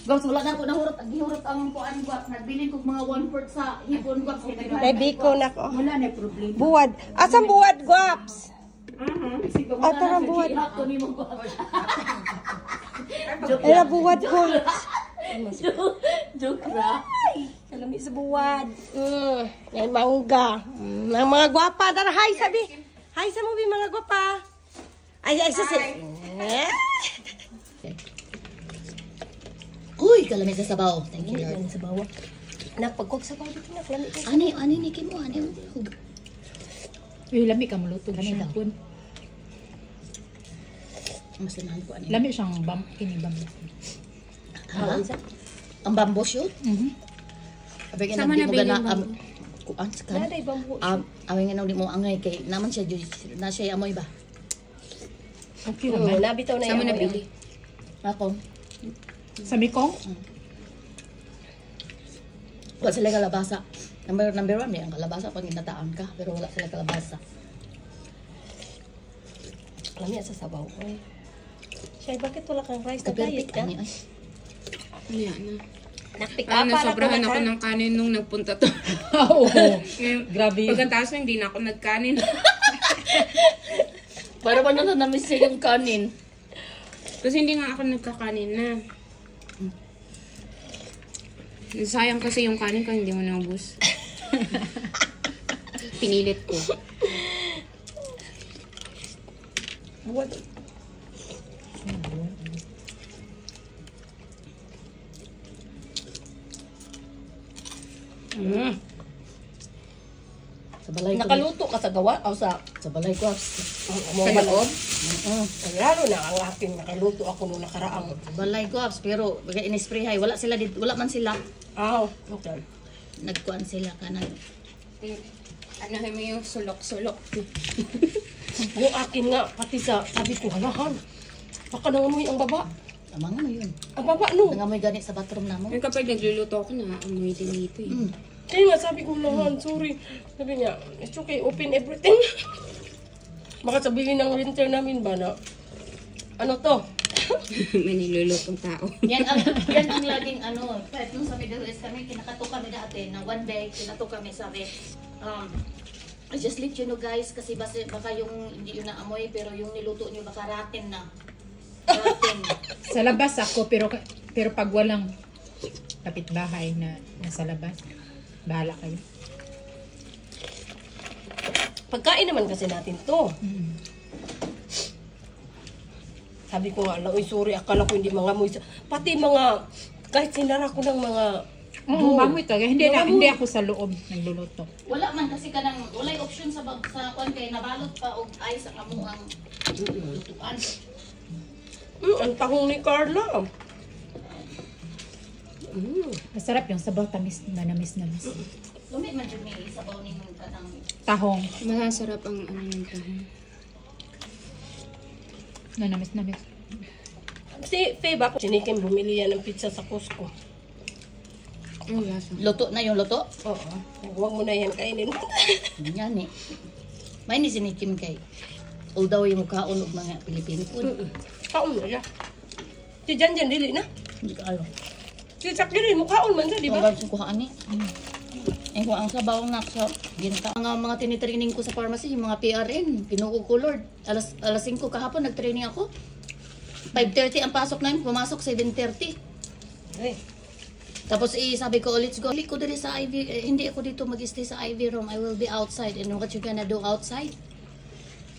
Gwaps, wala na ako nahurot ang kuan Gwaps. Nagbilin ko mga 1/4 sa hipon Gwaps. May biko na ko. Wala na problema. Buwad. Asang buwad, Gwaps? Ato na buwad. Ay, buwad ko. Joke ra. Kalami sa buwad. May mangga. Ang mga gwapa. Tara, hi, sabi. Hi sa movie, mga gwapa. Ay, sasi. Uy, kalami sa sabaw. Thank you, Lord. Sa bawah. Napagkog sa bawah dito na. Kalami ko. Ani ni Kim mo, ani. Uy, lami ka maluto siya pun. Mas lamahan ko ani. Lami siyang kinibam. Ha? Ang bamboo shoot? Sabi nga nang di mo gana kuan sa kan. Naday bambu. Away nga nang di mo angay kay naman siya na siya amoy ba? Okay naman. Nabitaw na Sama yung nabili. Ako. Sa Mikong? Wala sila kalabasa. Number 1 ang kalabasa pag inataan ka, pero wala sila kalabasa. Kalami sa sabaw ko eh. Shay, bakit wala kang rice na diet Perfect ka? ani ay. Ano na? Nakpick Parang up para nasobrahan ako ka. ng kanin nung nagpunta to. Oo. Ngayon, Grabe. pagkatapos na hindi na ako nagkanin. Para ba na na-miss siya yung kanin? Kasi hindi nga ako nagkakanin na. Sayang kasi yung kanin ko, hindi mo naubos. Pinilit ko. Buwad. Sa balay ko. Nakaluto ka sa gawa o sa Sa balay ko. Sa loob? lalo na ang aking nakaluto ako nung nakaraang. Sa balay ko, pero bagay in-spray wala sila dito, wala man sila. Okay. Nagkuan sila kanan. Ano mo yung sulok-sulok? Yung akin nga, pati sa sabi ko, halahan. Baka nangamoy ang baba. Tama nga yun. Ang baba no. Nangamoy gani sa bathroom namo. Yung kapag nagluluto ako na, amoy din dito eh. Kaya nga sabi ko naman, sorry. Sabi niya, it's okay, open everything. Baka sabihin ng renter namin ba na, ano to? May nilulutong tao. Yan ang laging ano, kahit nung sa Middle East kami, kinakato kami dati na one day, kinato kami sabi, I just let you know guys, kasi baka yung hindi yun naamoy, pero yung niluto nyo baka raten na. Raten. Sa labas ako, pero pag walang kapitbahay na nasa labas, bahala kayo. Pagkain naman kasi natin to. Sabi ko nga, uy, sorry, akala ko hindi mga amoy. Pati mga, kahit sinara ko ng mga, Mamoy talaga. Hindi ako sa loob nagluluto. Wala man kasi kanang, walay option sa kwan kay nabalot pa og ice ang amuang lutuan. ang tahong ni Carla. Masarap yung sabaw, tamis na namis. Lumit man jud mi sabaw ni mong kanang Tahong Masasarap ang ano ng tahong. na namis. Si Faye ba? Sinikin bumili yan ng pizza sa Costco. Ang lasa. luto na yung luto. Oo. Huwag mo na yan kainin. Yan eh. May ni sinikim kay. Although yung mukhaon og mga Pilipino food. Kaon na siya. Si Janjan dili na. Hindi ko alam. Si Chuck dili, mukhaon man siya, di ba? Ang kuhaan ni. Eh kung ang sabaw nga sa ginta. Mga tinitraining ko sa pharmacy, yung mga PRN, pinuog ko Lord. Alas 5 kahapon nagtraining ako. 5:30 ang pasok namin, pumasok 7:30. Ay. Tapos sabi ko, let's go. Hindi ko dito sa IV, hindi ako dito mag-stay sa IV room. I will be outside. And what you gonna do outside?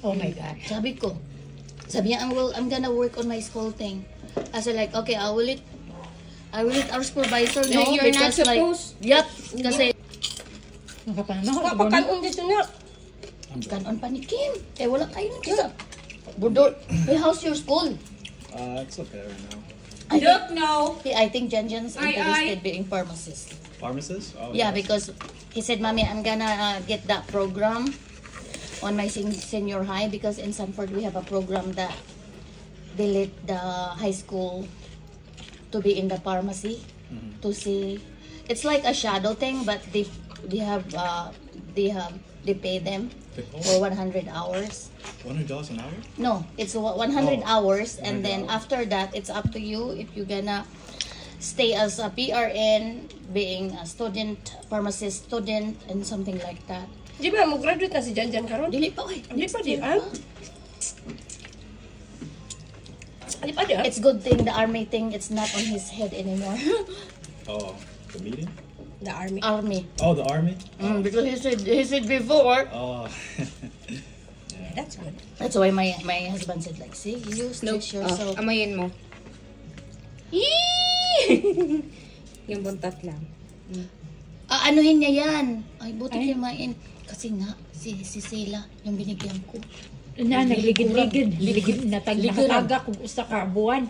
Oh my God. Sabi ko. Sabi niya, I'm gonna work on my school thing. I said like, okay, I will let our supervisor know. No, you're not because, like, supposed. Yep, kasi Papakanon dito na. kanon pa ni Kim. Eh, wala kayo na sa Budor. Hey, how's your school? It's okay right now. I Look, no. think Janjan's interested being pharmacist. Pharmacist? Oh, Yeah, yes. because he said, Mommy, I'm gonna get that program on my senior high because in Sanford we have a program that they let the high school to be in the pharmacy to see. It's like a shadow thing, but they pay them for 100 hours. $100 an hour? No, it's 100 Oh, hours, and then $100. after that, it's up to you if you're gonna stay as a PRN, being a student, pharmacist student, and something like that. Di ba, mo graduate na si Janjan karon? Dili pa, oy. Di pa di, ah? Di pa di, ah? It's good thing the army thing, it's not on his head anymore. Oh, the meeting? The army. Army. Oh, the army? Because he said before. Oh. That's good. That's why my husband said like, see, you stretch yourself. Amayin mo. Yee! Yung buntat lang. Anuhin niya yan. Ay, buti kimain. Kasi nga, si Sheila, yung binigyan ko. Na, nagligid-ligid. Ligid, nakataga kung usa ka buwan.